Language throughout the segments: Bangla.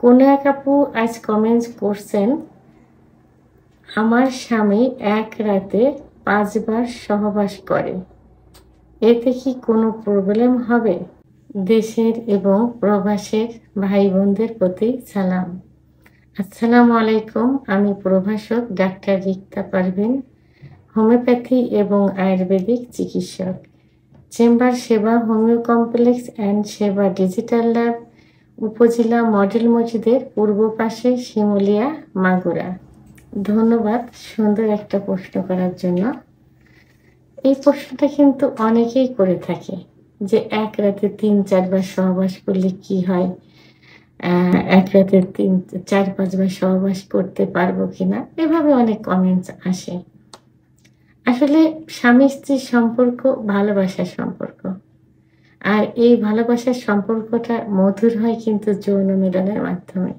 কোনো এক আপু আজ কমেন্টস করছেন, আমার স্বামী এক রাতে 5 বার সহবাস করে, এতে কি কোনো প্রবলেম হবে? দেশের এবং প্রবাসের ভাই বোনদের প্রতি সালাম। আসসালামু আলাইকুম। আমি প্রভাষক ডাক্তার রিক্তা পারভিন, হোমিওপ্যাথি এবং আয়ুর্বেদিক চিকিৎসক, চেম্বার সেবা, হোমিও কমপ্লেক্স অ্যান্ড সেবা ডিজিটাল ল্যাব, উপজেলা মডেল মসজিদের পূর্ব পাশে, শিমুলিয়া, মাগুরা। ধন্যবাদ সুন্দর একটা প্রশ্ন করার জন্য। এই প্রশ্নটা কিন্তু অনেকেই করে থাকে যে এক রাতে 3-4 বার সহবাস করলে কি হয়, এক রাতে 4-5 বার সহবাস করতে পারবো কিনা, এভাবে অনেক কমেন্টস আসে। আসলে স্বামী স্ত্রীর সম্পর্ক ভালোবাসার সম্পর্ক, আর এই ভালোবাসার সম্পর্কটা মধুর হয় কিন্তু যৌন মিলনের মাধ্যমে।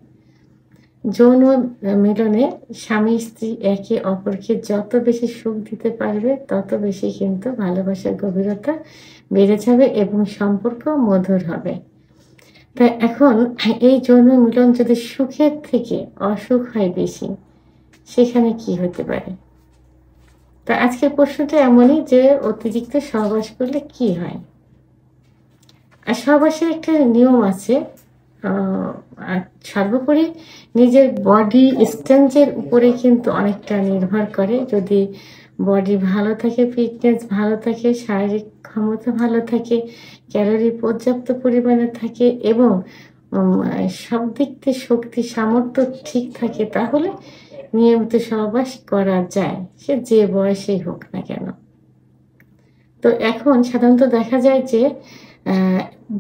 যৌন মিলনে স্বামী স্ত্রী একে অপরকে যত বেশি সুখ দিতে পারবে তত বেশি কিন্তু ভালোবাসার গভীরতা বেড়ে যাবে এবং সম্পর্ক মধুর হবে। তাই এখন এই যৌন মিলন যদি সুখের থেকে অসুখ হয় বেশি, সেখানে কি হতে পারে? তো আজকের প্রশ্নটা এমনই যে অতিরিক্ত সহবাস করলে কি হয়। আর সহবাসের একটা নিয়ম আছে। আর সর্বোপরি নিজের বডি স্ট্রেংথের উপরে কিন্তু অনেকটা নির্ভর করে। যদি বডি ভালো থাকে, ফিটনেস ভালো থাকে, শারীরিক ক্ষমতা ভালো থাকে, ক্যালোরি পর্যাপ্ত পরিমাণে থাকে এবং সব দিক থেকে শক্তি সামর্থ্য ঠিক থাকে, তাহলে নিয়মিত সহবাস করা যায়, সে যে বয়সেই হোক না কেন। তো এখন সাধারণত দেখা যায় যে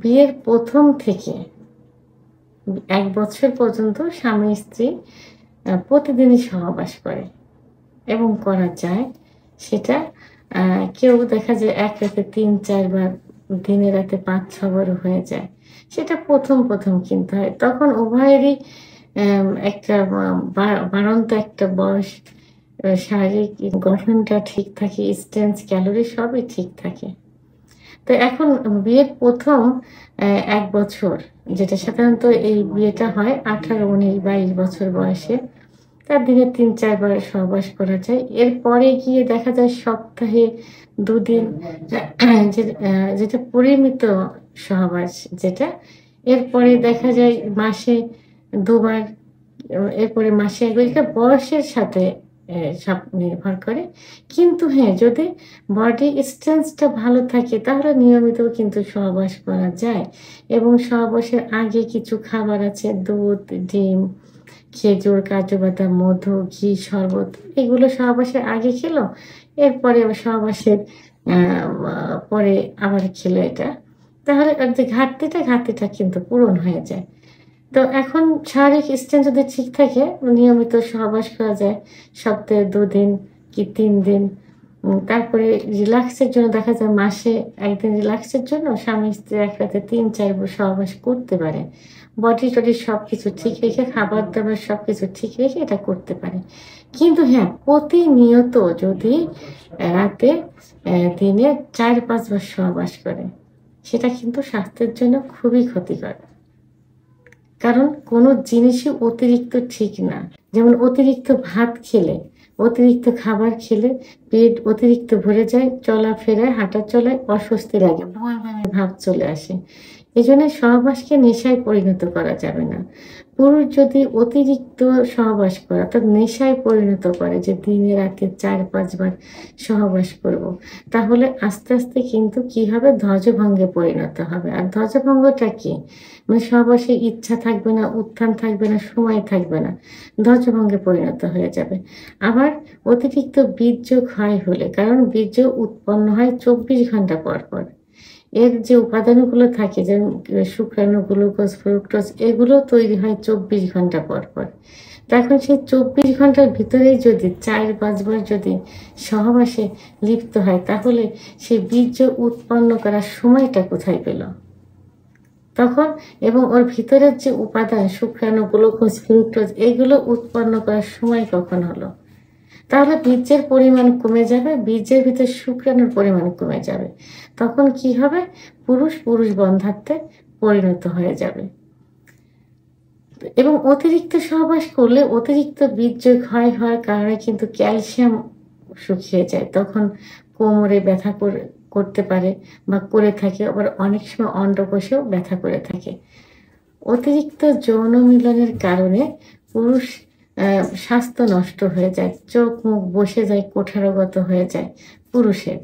বিয়ের প্রথম থেকে 1 বছর পর্যন্ত স্বামী স্ত্রী প্রতিদিনই সহবাস করে এবং করা যায়। সেটা কেউ দেখা যায় এক রাতে 3-4 বার, দিনে রাতে 5-6 বারও হয়ে যায়। সেটা প্রথম কিন্তু হয়। তখন উভয়েরই একটা বাড়ন্ত একটা বয়স, শারীরিক গঠনটা ঠিক থাকে, স্ট্রেংথ, ক্যালোরি সবই ঠিক থাকে। তো এখন বিয়ের প্রথম 1 বছর, যেটা সাধারণত এই বিয়েটা হয় 18, 19, 22 বছর বয়সে, তার দিনে 3-4 বার সহবাস করা যায়। এরপরে গিয়ে দেখা যায় সপ্তাহে 2 দিন, যেটা পরিমিত সহবাস যেটা। এরপরে দেখা যায় মাসে 2 বার, এরপরে মাসে 1 বার। এটা বয়সের সাথে সব নির্ভর করে। কিন্তু হ্যাঁ, যদি বডি স্ট্রেংথটা ভালো থাকে তাহলে নিয়মিত কিন্তু সহবাস করা যায়। এবং সহবাসের আগে কিছু খাবার আছে, দুধ, ডিম, খেজুর, কাজু বাদাম, মধু, ঘি, শরবত, এগুলো সহবাসের আগে খেলো, এরপরে সহবাসের পরে আবার খেলো এটা, তাহলে যে ঘাটতিটা কিন্তু পূরণ হয়ে যায়। তো এখন শারীরিক স্ট্রেংথ যদি ঠিক থাকে, নিয়মিত সহবাস করা যায় সপ্তাহে 2 দিন কি 3 দিন। তারপরে রিল্যাক্সের জন্য দেখা যায় মাসে 1 দিন রিল্যাক্সের জন্য স্বামী স্ত্রী এক রাতে 3-4 বার সহবাস করতে পারে। বডি টডি সব কিছু ঠিক রেখে, খাবার দাবার সব কিছু ঠিক রেখে এটা করতে পারে। কিন্তু হ্যাঁ, প্রতিনিয়ত যদি রাতে দিনে 4-5 বার সহবাস করে, সেটা কিন্তু স্বাস্থ্যের জন্য খুবই ক্ষতিকর। কারণ কোনো জিনিসই অতিরিক্ত ঠিক না। যেমন অতিরিক্ত ভাত খেলে, অতিরিক্ত খাবার খেলে পেট অতিরিক্ত ভরে যায়, চলাফেরায়, হাঁটা চলায় অস্বস্তি লাগে, বমি ভাব চলে আসে। এই জন্য সহবাসকে নেশায় পরিণত করা যাবে না। পুরুষ যদি অতিরিক্ত সহবাস করে, অর্থাৎ নেশায় পরিণত করে যে দিনে রাতে 4-5 বার সহবাস করব, তাহলে আস্তে আস্তে কিন্তু কি হবে, ধ্বজভঙ্গে পরিণত হবে। আর ধ্বজভঙ্গটা কি? মানে সহবাসে ইচ্ছা থাকবে না, উত্থান থাকবে না, সময় থাকবে না, ধ্বজভঙ্গে পরিণত হয়ে যাবে। আবার অতিরিক্ত বীর্য ক্ষয় হলে, কারণ বীর্য উৎপন্ন হয় 24 ঘন্টা পর পর, এর যে উপাদানগুলো থাকে যেমন শুক্রাণু, গ্লুকোজ, ফ্রুক্টোজ, এগুলো তৈরি হয় 24 ঘন্টা পর পর। তখন সেই 24 ঘন্টার ভিতরেই যদি 4-5 বার যদি সহবাসে লিপ্ত হয়, তাহলে সেই বীর্য উৎপন্ন করার সময়টা কোথায় পেল তখন? এবং ওর ভিতরের যে উপাদান শুক্রাণু, গ্লুকোজ, ফ্রুক্টোজ, এগুলো উৎপন্ন করার সময় কখন হলো? তাহলে বীর্যের পরিমাণ কমে যাবে, বীর্যের ভিতরে শুক্রাণুর পরিমাণ কমে যাবে। তখন কি হবে? পুরুষ বন্ধ্যাত্বে পরিণত হয়ে যাবে। এবং অতিরিক্ত সহবাস করলে অতিরিক্ত বীর্য ক্ষয় হওয়ার কারণে কিন্তু ক্যালসিয়াম শুকিয়ে যায়, তখন কোমরে ব্যথা করতে পারে বা করে থাকে, আবার অনেক সময় অন্ডকোষেও ব্যথা করে থাকে। অতিরিক্ত যৌন মিলনের কারণে পুরুষ স্বাস্থ্য নষ্ট হয়ে যায়, চোখ মুখ বসে যায়, কোঠারগত হয়ে যায় পুরুষের।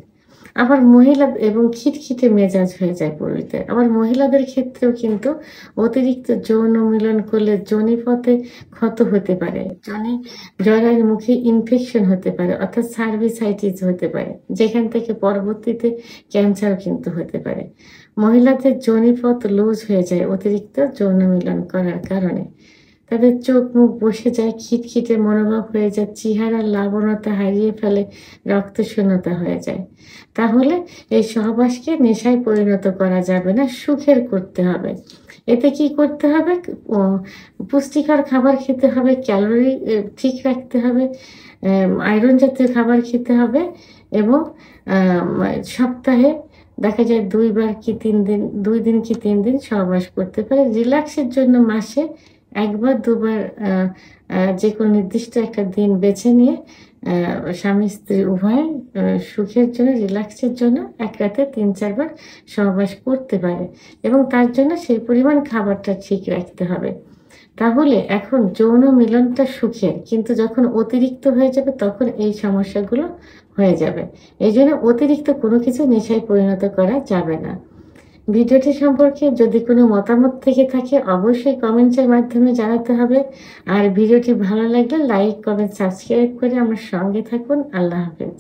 আবার মহিলা এবং খিটখিটে মেজাজ হয়ে যায় পুরুষদের। আবার মহিলাদের ক্ষেত্রেও কিন্তু অতিরিক্ত যৌন মিলন করলে যোনিপথে ক্ষত হতে পারে, জরায়ুর মুখে ইনফেকশন হতে পারে, অর্থাৎ সার্ভিসাইটিস হতে পারে, যেখান থেকে পরবর্তীতে ক্যান্সার কিন্তু হতে পারে। মহিলাদের যোনিপথ লুজ হয়ে যায় অতিরিক্ত যৌন মিলন করার কারণে। তাদের চোখ মুখ বসে যায়, খিটখিটে মনোভাব হয়ে যায়, চেহারার লাবণ্যতা হারিয়ে ফেলে, রক্তশূন্যতা হয়ে যায়। তাহলে এই সহবাসকে নেশায় পরিণত করা যাবে না, সুখের করতে হবে। এতে কি করতে হবে? পুষ্টিকর খাবার খেতে হবে, ক্যালোরি ঠিক রাখতে হবে, আয়রন জাতীয় খাবার খেতে হবে, এবং সপ্তাহে দেখা যায় 2 কি 3 দিন, 2 দিন কি 3 দিন সহবাস করতে পারে। রিল্যাক্সের জন্য মাসে 1 বার 2 বার যে কোনো নির্দিষ্ট একটা দিন বেছে নিয়ে স্বামী স্ত্রী উভয় সুখের জন্য, রিল্যাক্সের জন্য 1 রাতে 3-4 বার সহবাস করতে পারে, এবং তার জন্য সেই পরিমাণ খাবারটা ঠিক রাখতে হবে। তাহলে এখন যৌন মিলনটা সুখের, কিন্তু যখন অতিরিক্ত হয়ে যাবে তখন এই সমস্যাগুলো হয়ে যাবে। এই জন্য অতিরিক্ত কোনো কিছু নেশায় পরিণত করা যাবে না। ভিডিওটি সম্পর্কে যদি কোনো মতামত থেকে থাকে অবশ্যই কমেন্টের মাধ্যমে জানাতে হবে। আর ভিডিওটি ভালো লাগলে লাইক, কমেন্ট, সাবস্ক্রাইব করে আমার সঙ্গে থাকুন। আল্লাহ হাফেজ।